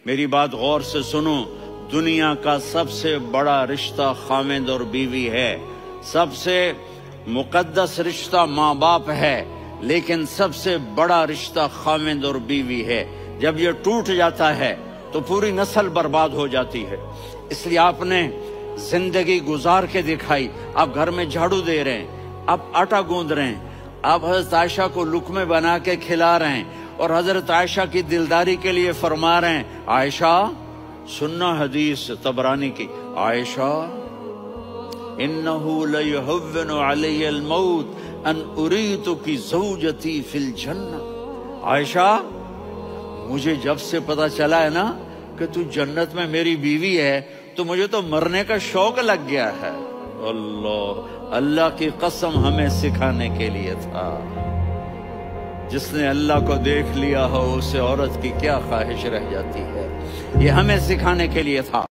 میری بات غور سے سنو، دنیا کا سب سے بڑا رشتہ خاوند اور بیوی ہے، سب سے مقدس رشتہ ماں باپ ہے، لیکن سب سے بڑا رشتہ خاوند اور بیوی ہے۔ جب یہ ٹوٹ جاتا ہے تو پوری نسل برباد ہو جاتی ہے۔ اس لیے آپ نے زندگی گزار کے دکھائی، آپ گھر میں جھاڑو دے رہے ہیں، آپ آٹا گوندھ رہے ہیں، آپ حضرت عائشہ کو لقمے بنا کے کھلا رہے ہیں، اور حضرت عائشہ کی دلداری کے لیے فرما رہے ہیں، عائشہ سننا حدیث طبرانی کی، عائشہ انہو لیہون علی الموت ان اریتکی زوجتی فی الجنہ، عائشہ مجھے جب سے پتا چلا ہے نا کہ تو جنت میں میری بیوی ہے تو مجھے تو مرنے کا شوق لگ گیا ہے۔ اللہ کی قسم ہمیں سکھانے کے لیے تھا۔ جس نے اللہ کو دیکھ لیا ہو اسے عورت کی کیا خواہش رہ جاتی ہے، یہ ہمیں سکھانے کے لیے تھا۔